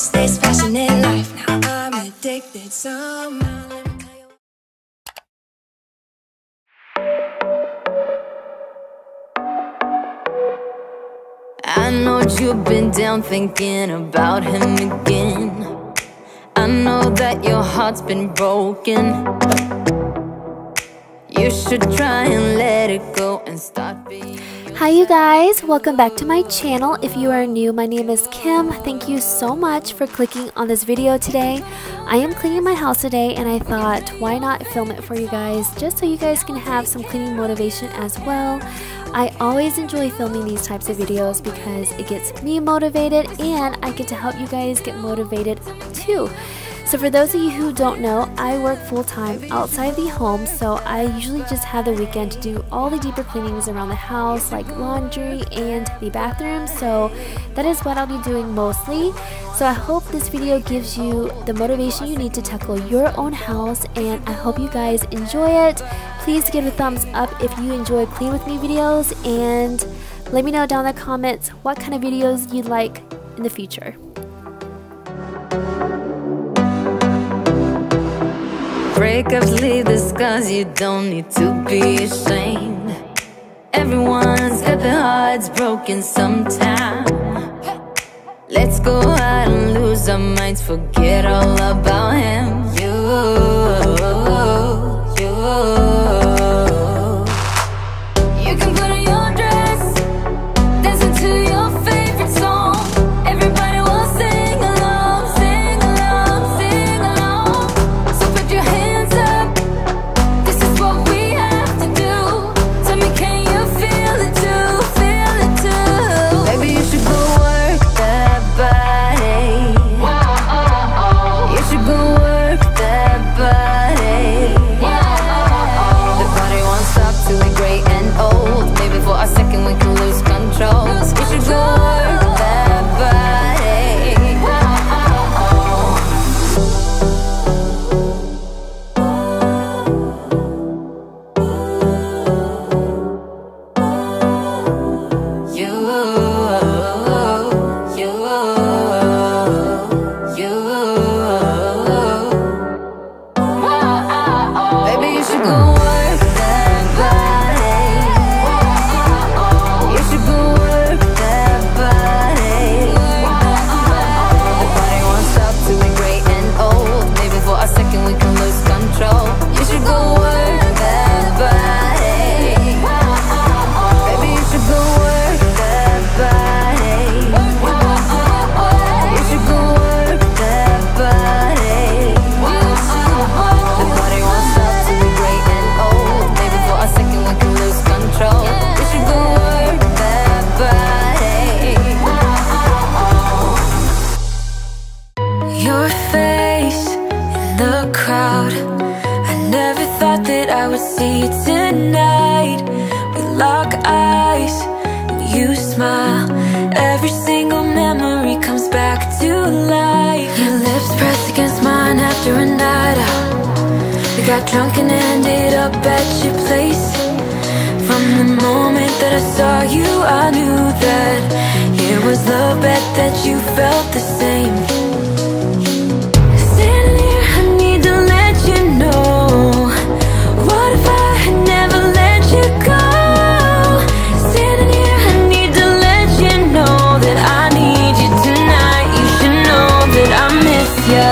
just this passionate life. Now I'm addicted somehow. Let me tell you. I know you've been down thinking about him again. I know that your heart's been broken. You should try and let it go and start being. Hi you guys, welcome back to my channel. If you are new, my name is Kim. Thank you so much for clicking on this video today. I am cleaning my house today and I thought why not film it for you guys just so you guys can have some cleaning motivation as well. I always enjoy filming these types of videos because it gets me motivated and I get to help you guys get motivated too. So for those of you who don't know, I work full-time outside the home, so I usually just have the weekend to do all the deeper cleanings around the house, like laundry and the bathroom. So that is what I'll be doing mostly. So I hope this video gives you the motivation you need to tackle your own house, and I hope you guys enjoy it. Please give a thumbs up if you enjoy Clean With Me videos, and let me know down in the comments what kind of videos you'd like in the future. Breakups leave the scars, you don't need to be ashamed. Everyone's got their hearts broken sometime. Let's go out and lose our minds, forget all about him. You can put on your dress, dancing to your favorite song. Everybody will sing along, sing along, sing along. So put your hands up, this is what we have to do. Tell me, can you feel it too, feel it too? Maybe you should go work that body. You should go work that body. The body won't stop till we're gray and old. Maybe for a second we can lose control. You should go work that body. Baby, you should go work that body. You should go work that body. The body won't stop till we're gray and old. Maybe for a second we can lose control. You should go work that body. Baby, you should go work that body. You should go work that body. The body won't stop till we're gray and old. Maybe for a second we can lose control. You should go work that body. Your face in the crowd, I never thought that I would see you tonight. We lock eyes and you smile. Every single memory comes back to life. Your lips pressed against mine after a night out. We got drunk and ended up at your place. From the moment that I saw you, I knew that it was love, bet that you felt the same. Standing here, I need to let you know, what if I had never let you go? Standing here, I need to let you know that I need you tonight. You should know that I miss you.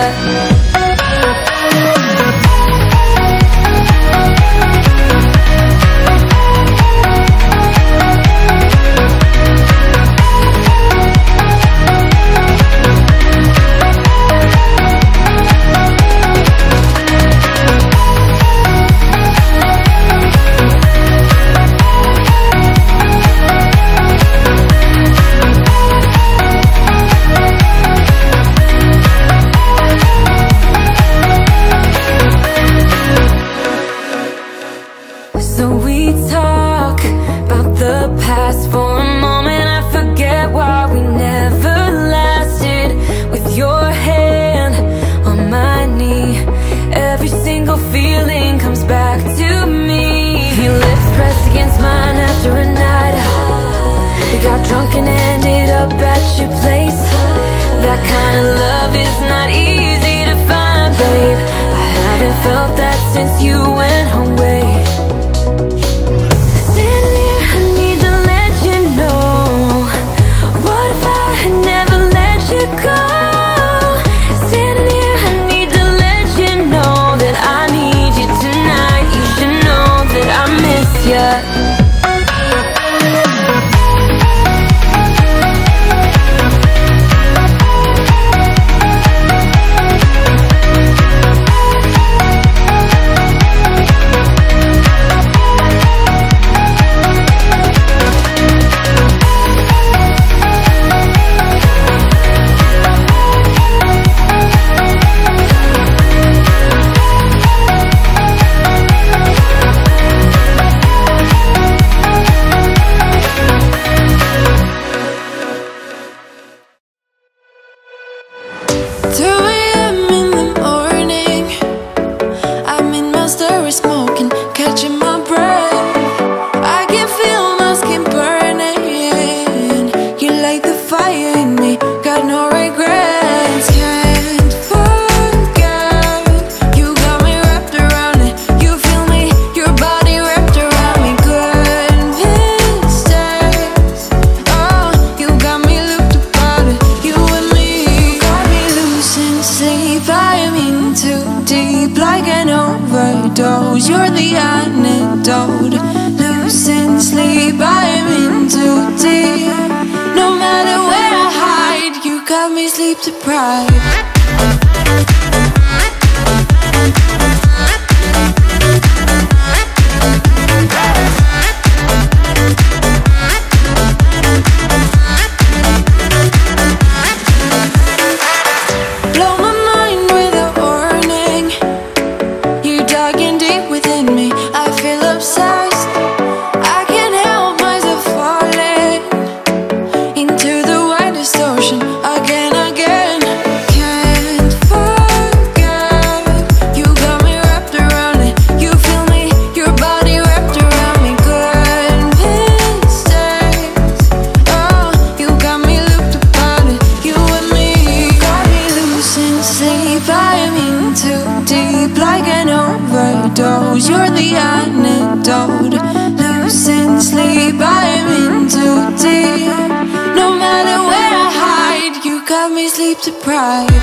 felt that since you went away. Standing here, I need to let you know, what if I had never let you go? Standing here, I need to let you know that I need you tonight. You should know that I miss you. You're the antidote. Losing sleep, I'm in too deep. No matter where I hide, you got me sleep deprived. You're the antidote. Losing sleep, I'm in too deep. No matter where I hide, you got me sleep deprived.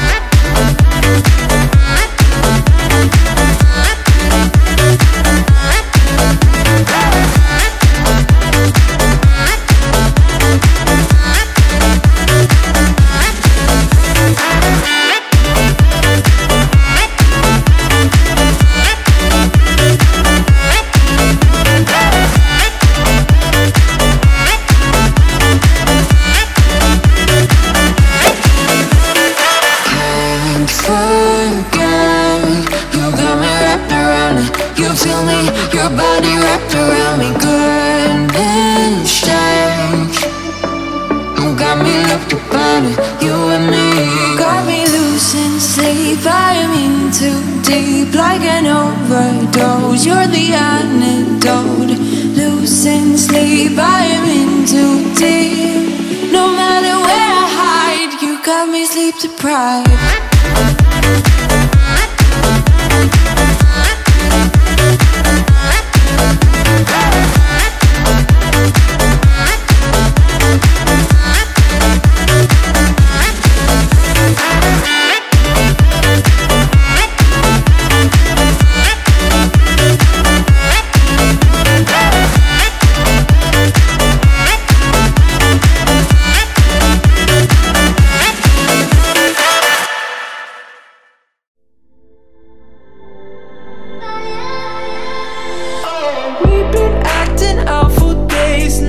Your body wrapped around me, good and strange. You got me looked upon it, you and me. Got me losing sleep, I'm in too deep. Like an overdose, you're the antidote. Losing sleep, I'm in too deep. No matter where I hide, you got me sleep deprived.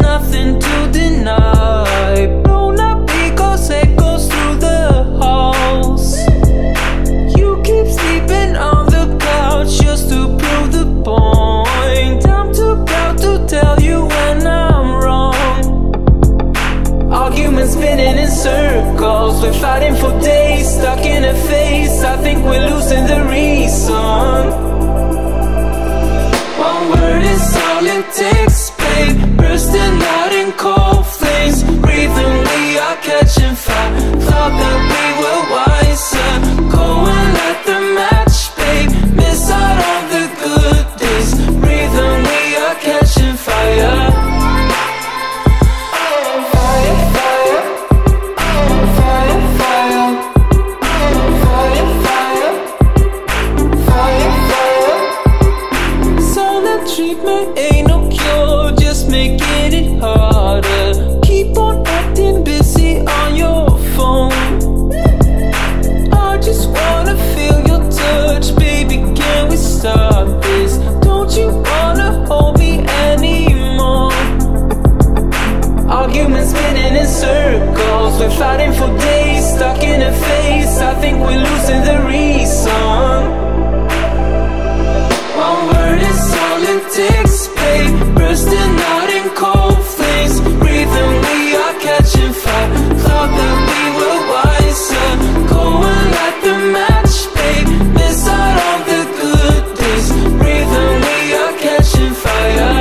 Nothing to deny. Blown up because echoes through the halls. You keep sleeping on the couch just to prove the point. I'm too proud to tell you when I'm wrong. Arguments spinning in circles, we're fighting for days, stuck in a phase. I think we're losing the reason. One word is all it takes, babe. Bursting out in cold flames, breathing, we are catching fire. Thought that we were wiser, go and light the match, babe. Miss our pace, I think we're losing the reason. One word is all it takes, babe. Bursting out in cold flames, breathing, we are catching fire. Thought that we were wiser, going like the match, babe. Miss out on the good days, breathing, we are catching fire.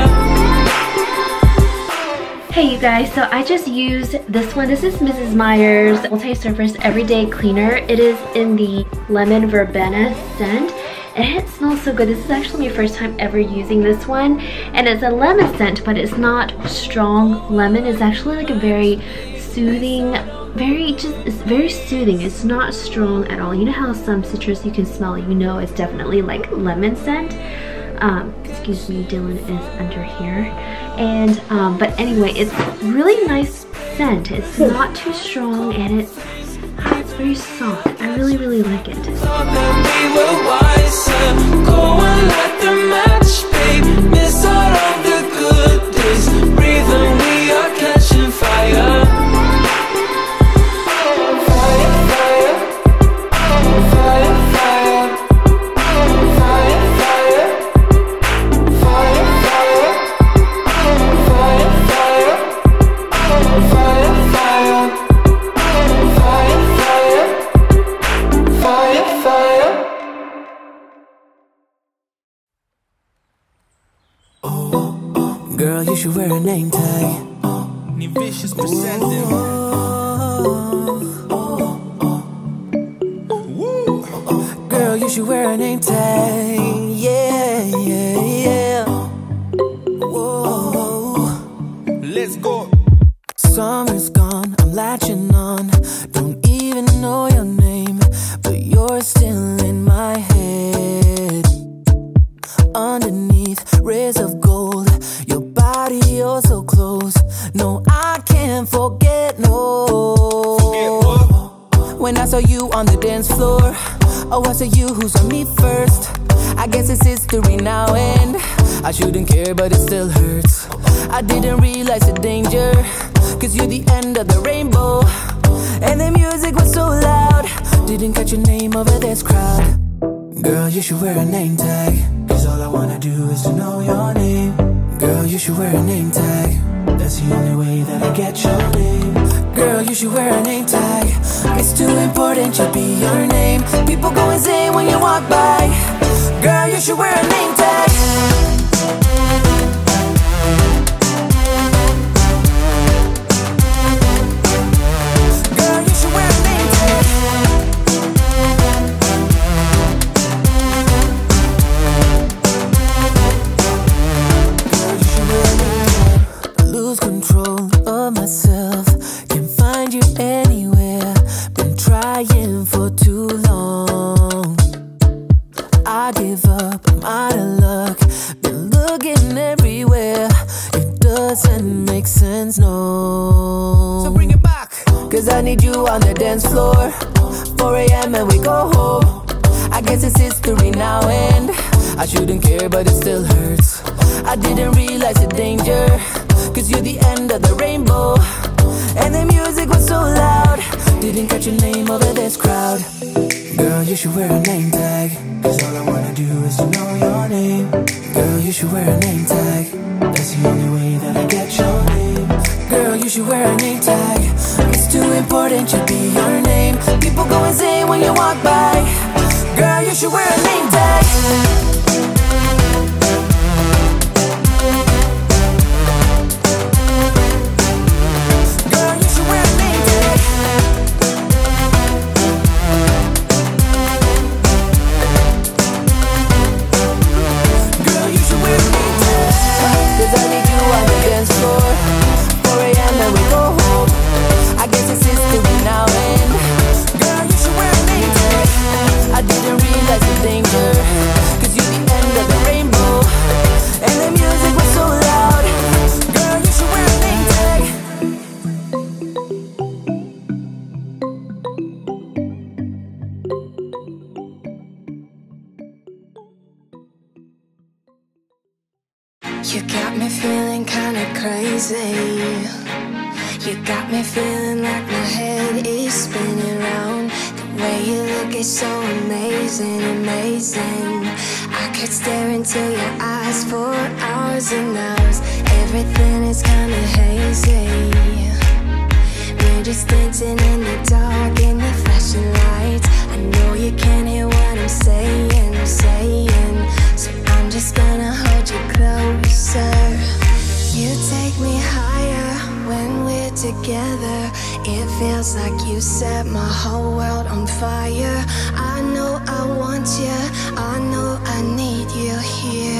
Hey you guys, so I just used this one. This is Mrs. Meyer's Multi-Surface Everyday Cleaner. It is in the Lemon Verbena scent. And it smells so good. This is actually my first time ever using this one. And it's a lemon scent, but it's not strong lemon. It's actually like a very soothing, it's very soothing. It's not strong at all. You know how some citrus you can smell, you know it's definitely like lemon scent. Excuse me, Dylan is under here. And, but anyway, it's really nice scent. It's not too strong and it's very soft. I really, really like it. Thought that we were wiser, going like the match, babe. Miss out on the good days, breathing, we are catching fire. Fire, fire, fire, fire, fire, fire, fire, fire, fire, fire, fire. Girl, you should wear a name tag. Ni vicious presenting. Girl, you should wear a name tag. Yeah, yeah, yeah. Whoa. Let's go. Summer's gone, I'm latching on. Don't even know your name, but you're still in my head. Underneath rays of gold, your body, you're so close. No, I can't forget, no. Forget what? When I saw you on the dance floor, oh, I saw you who saw me first. I guess it's history now and I shouldn't care, but it still hurts. I didn't realize the danger, cause you're the end of the rainbow. And the music was so loud, didn't catch your name over this crowd. Girl, you should wear a name tag, cause all I wanna do is to know your name. Girl, you should wear a name tag, that's the only way that I get your name. Girl, you should wear a name tag, it's too important to be your name. People go insane when you walk by. Girl, you should wear a name tag. Girl, you should wear a name tag. Girl, you should wear a name tag. I lose control of myself, can't find you anywhere. Been trying for too long. I give up, I'm out of luck. Been looking everywhere, it doesn't make sense, no. So bring it back. Cause I need you on the dance floor. 4 AM and we go home. I guess it's history now and I shouldn't care, but it still hurts. I didn't realize the danger, cause you're the end of the rainbow. And the music was so loud, didn't catch your name over this crowd. Girl, you should wear a name tag, cause all I wanna do is to know your name. Girl, you should wear a name tag, that's the only way that I get your name. Girl, you should wear a name tag, it's too important to be your name. People go insane when you walk by. Girl, you should wear a name tag. You got me feeling kinda crazy. You got me feeling like my head is spinning round. The way you look is so amazing, amazing. I could stare into your eyes for hours and hours. Everything is kinda hazy. We're just dancing in the dark in the flashing lights. I know you can't hear what I'm saying, so I'm just gonna hold you closer. You take me higher when we're together. It feels like you set my whole world on fire. I know I want you, I know I need you here.